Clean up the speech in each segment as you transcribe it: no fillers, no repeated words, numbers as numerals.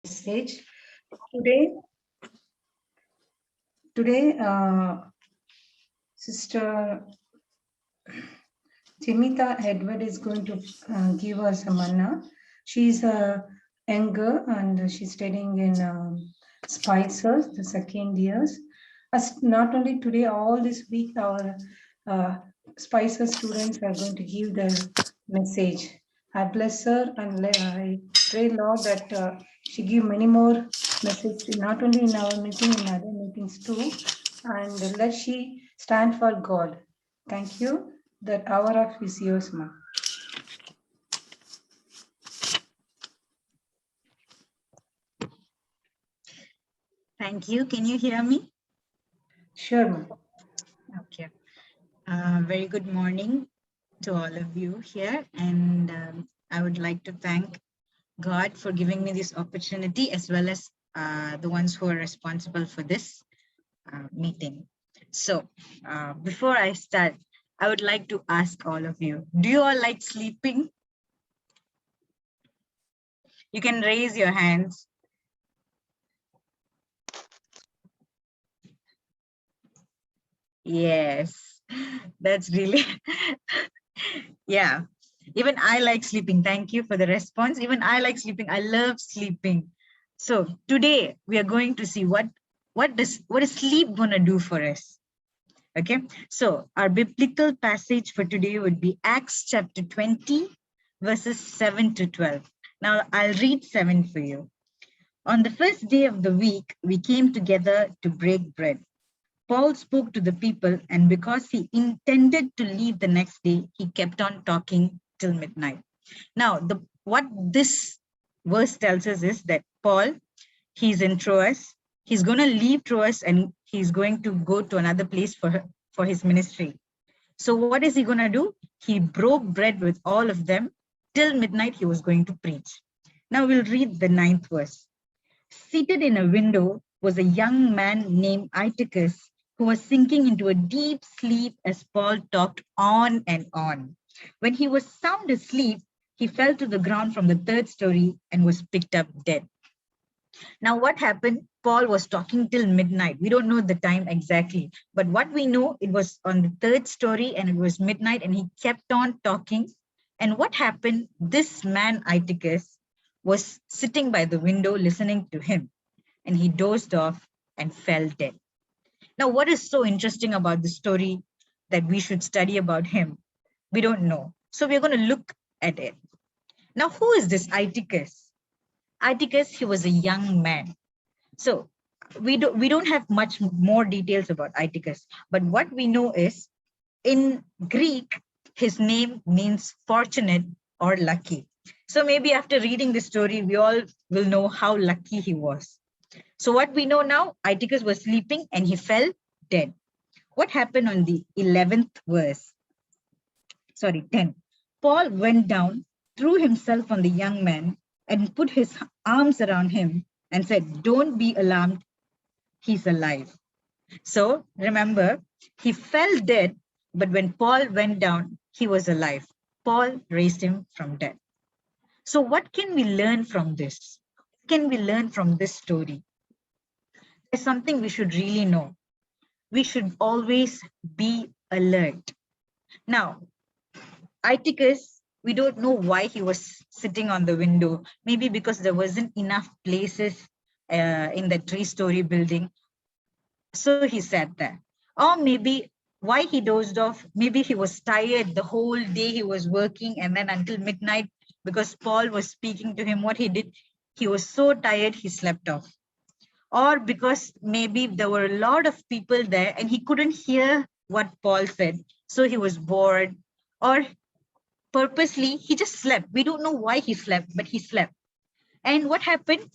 message. Today, Sister Timita Edward is going to give us a manna. She's a younger and she's studying in Spicer, the second years. As not only today, all this week, our uh, Spicer students are going to give the message. I bless her and I pray, Lord, that she give many more messages, not only in our meeting, in other meetings too. And let she stand for God. Thank you. That hour of is yours, ma. Thank you. Can you hear me? Sure, ma. Okay. Very good morning to all of you here. And I would like to thank God for giving me this opportunity, as well as the ones who are responsible for this meeting. So before I start, I would like to ask all of you, do you all like sleeping? You can raise your hands. Yes, that's really, yeah. Even I like sleeping. Thank you for the response. Even I like sleeping. I love sleeping. So today we are going to see what is sleep gonna do for us. Okay. So our biblical passage for today would be Acts chapter 20, verses 7 to 12. Now I'll read 7 for you. On the first day of the week, we came together to break bread. Paul spoke to the people, and because he intended to leave the next day, he kept on talking till midnight. Now, what this verse tells us is that Paul, he's in Troas, he's going to leave Troas and he's going to go to another place for his ministry. So what is he going to do? He broke bread with all of them. Till midnight, he was going to preach. Now we'll read the 9th verse. Seated in a window was a young man named Eutychus, who was sinking into a deep sleep as Paul talked on and on. When he was sound asleep, he fell to the ground from the 3rd story and was picked up dead. Now, what happened? Paul was talking till midnight. We don't know the time exactly, but what we know, it was on the 3rd story and it was midnight and he kept on talking. And what happened? This man, Eutychus, was sitting by the window listening to him, and he dozed off and fell dead. Now, what is so interesting about the story that we should study about him? We don't know. So we're going to look at it. Now, who is this Eutychus? Eutychus, he was a young man. So we don't have much more details about Eutychus, but what we know is in Greek, his name means fortunate or lucky. So maybe after reading the story, we all will know how lucky he was. So what we know now, Eutychus was sleeping and he fell dead. What happened on the 11th verse? Sorry, 10. Paul went down, threw himself on the young man, and put his arms around him and said, "Don't be alarmed, he's alive." So remember, he fell dead, but when Paul went down, he was alive. Paul raised him from death. So what can we learn from this? What can we learn from this story? There's something we should really know. We should always be alert. Now, Eutychus, we don't know why he was sitting on the window. Maybe because there wasn't enough places in the 3-story building. So he sat there. Or maybe why he dozed off, maybe he was tired the whole day he was working, and then until midnight, because Paul was speaking to him, what he did, he was so tired, he slept off. Or because maybe there were a lot of people there and he couldn't hear what Paul said, so he was bored. Or purposely, he just slept. We don't know why he slept, but he slept. And what happened?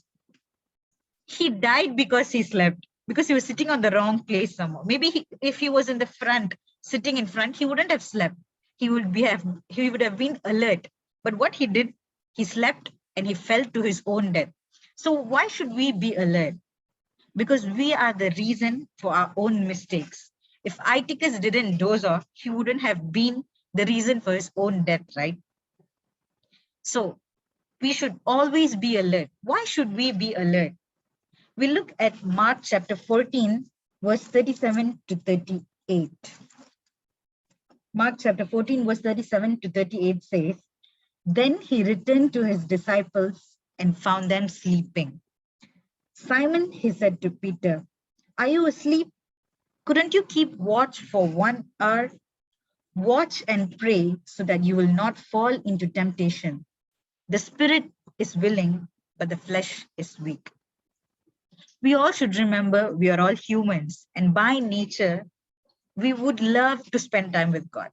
He died because he slept, because he was sitting on the wrong place somehow. Maybe if he was in the front, sitting in front, he wouldn't have slept. He would have been alert. But what he did, he slept and he fell to his own death. So why should we be alert? Because we are the reason for our own mistakes. If Eutychus didn't doze off, he wouldn't have been the reason for his own death, right? So we should always be alert. Why should we be alert? We look at Mark chapter 14, verse 37 to 38. Mark chapter 14, verse 37 to 38 says, Then he returned to his disciples and found them sleeping. Simon, he said to Peter, Are you asleep? Couldn't you keep watch for 1 hour? Watch and pray so that you will not fall into temptation. The spirit is willing, but the flesh is weak. We all should remember we are all humans, and by nature, we would love to spend time with God.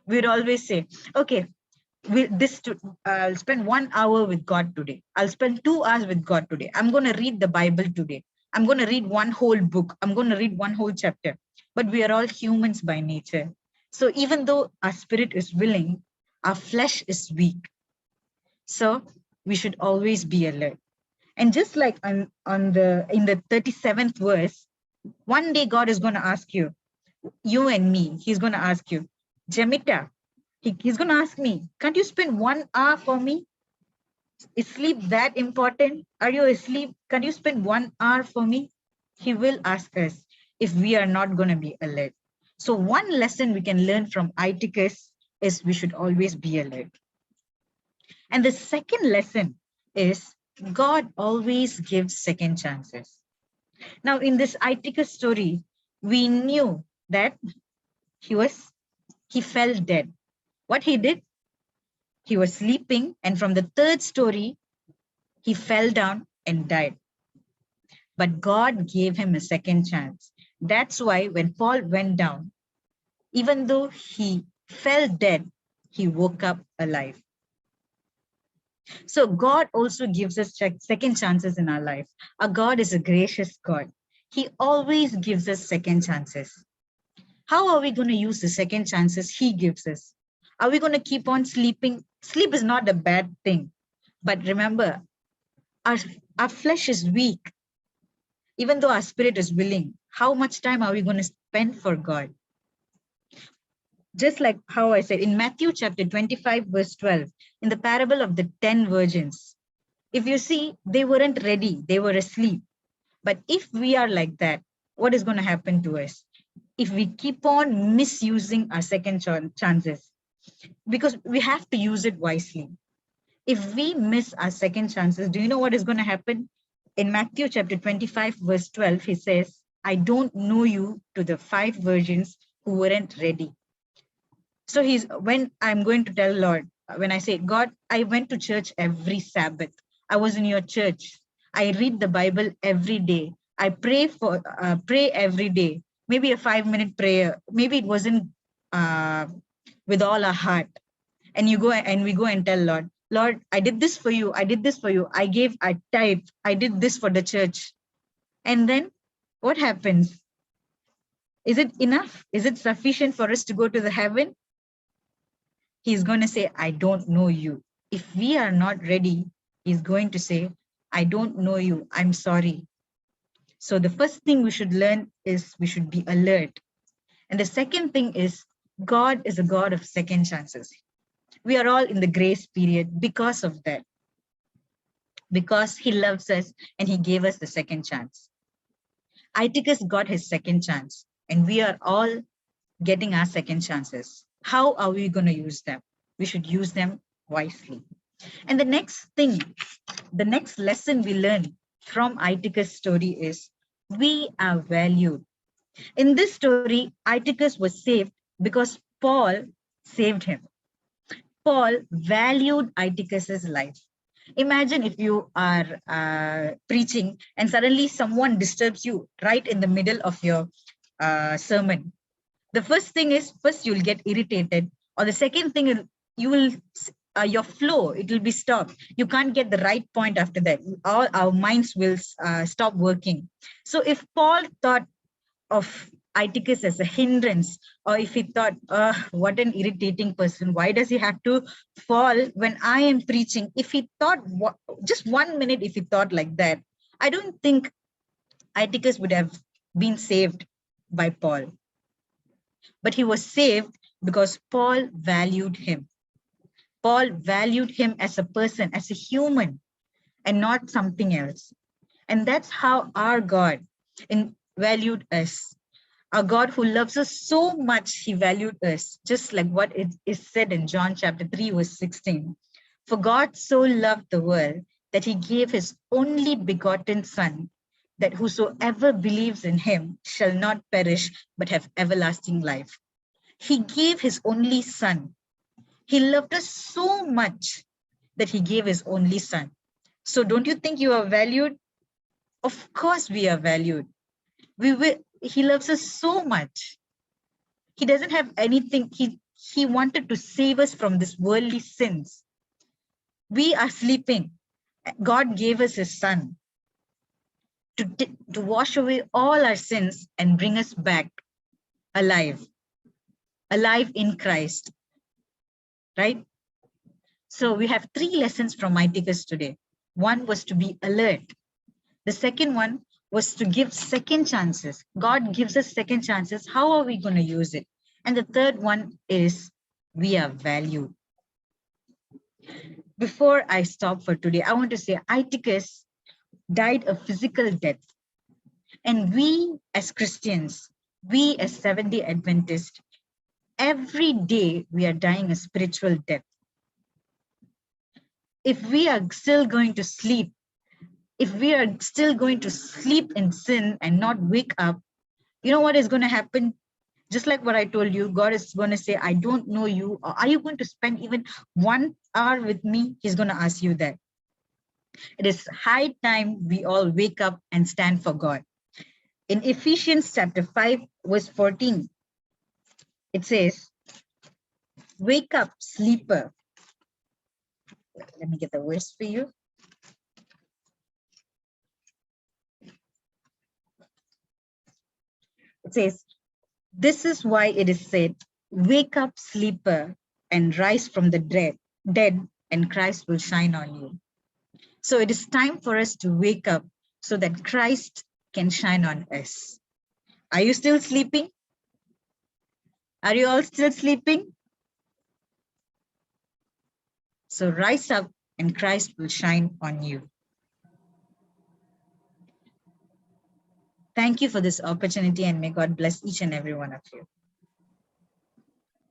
We'd always say, okay, I'll spend 1 hour with God today. I'll spend 2 hours with God today. I'm going to read the Bible today. I'm going to read one whole book. I'm going to read one whole chapter. But we are all humans by nature. So even though our spirit is willing, our flesh is weak. So we should always be alert. And just like in the 37th verse, one day God is going to ask you, you and me, he's going to ask you, Jamita, he's going to ask me, can't you spend 1 hour for me? Is sleep that important? Are you asleep? Can you spend 1 hour for me? He will ask us if we are not going to be alert. So one lesson we can learn from Aiticus is we should always be alert. And the second lesson is God always gives second chances. Now, in this Aiticus story, we knew that he fell dead. What he did? He was sleeping, and from the third story, he fell down and died. But God gave him a second chance. That's why when Paul went down, even though he fell dead, he woke up alive. So God also gives us second chances in our life. Our God is a gracious God. He always gives us second chances. How are we going to use the second chances he gives us? Are we going to keep on sleeping? Sleep is not a bad thing. But remember, our flesh is weak. Even though our spirit is willing, how much time are we going to spend for God? Just like how I said in Matthew chapter 25, verse 12, in the parable of the 10 virgins, if you see, they weren't ready, they were asleep. But if we are like that, what is going to happen to us? If we keep on misusing our second chances, because we have to use it wisely. If we miss our second chances, do you know what is going to happen? In Matthew chapter 25, verse 12, he says, I don't know you to the 5 virgins who weren't ready. So when I'm going to tell Lord, when I say, God, I went to church every Sabbath. I was in your church. I read the Bible every day. I pray every day. Maybe a 5-minute prayer. Maybe it wasn't with all our heart. And we go and tell Lord, Lord, I did this for you. I did this for you. I tithed. I did this for the church. And then what happens? Is it enough? Is it sufficient for us to go to the heaven? He's going to say, I don't know you. If we are not ready, he's going to say, I don't know you. I'm sorry. So the first thing we should learn is we should be alert. And the second thing is God is a God of second chances. We are all in the grace period because of that. Because he loves us and he gave us the second chance. Aiticus got his second chance and we are all getting our second chances. How are we going to use them? We should use them wisely. And the next lesson we learn from Aiticus' story is we are valued. In this story, Aiticus was saved because Paul saved him. Paul valued Aiticus' life. Imagine if you are preaching and suddenly someone disturbs you right in the middle of your sermon. The first thing is, you'll get irritated, or the second thing is you will your flow, it will be stopped. You can't get the right point after that. All our minds will stop working. So if Paul thought of Aiticus as a hindrance, or if he thought, what an irritating person, why does he have to fall when I am preaching? If he thought just 1 minute, if he thought like that, I don't think Aiticus would have been saved by Paul. But he was saved because Paul valued him. Paul valued him as a person, as a human, and not something else. And that's how our God valued us. Our God who loves us so much, he valued us, just like what it is said in John chapter 3, verse 16. For God so loved the world that he gave his only begotten Son, that whosoever believes in him shall not perish, but have everlasting life. He gave his only Son. He loved us so much that he gave his only Son. So don't you think you are valued? Of course we are valued. He loves us so much. He doesn't have anything. He wanted to save us from this worldly sins. We are sleeping. God gave us his Son to wash away all our sins and bring us back alive in Christ, right? So we have 3 lessons from Mightycus today. One was to be alert. The second one was to give second chances. God gives us second chances. How are we going to use it? And the third one is we are valued. Before I stop for today, I want to say Tychicus died a physical death. And we as Christians, we as Seventh-day Adventists, every day we are dying a spiritual death. If we are still going to sleep, if we are still going to sleep in sin and not wake up, you know what is going to happen? Just like what I told you, God is going to say, I don't know you. Or are you going to spend even 1 hour with me? He's going to ask you that. It is high time we all wake up and stand for God. In Ephesians chapter 5, verse 14, it says, wake up, sleeper. Let me get the verse for you. It says, this is why it is said, wake up, sleeper, and rise from the dead, and Christ will shine on you. So it is time for us to wake up so that Christ can shine on us. Are you still sleeping? Are you all still sleeping? So rise up and Christ will shine on you. Thank you for this opportunity, and may God bless each and every one of you.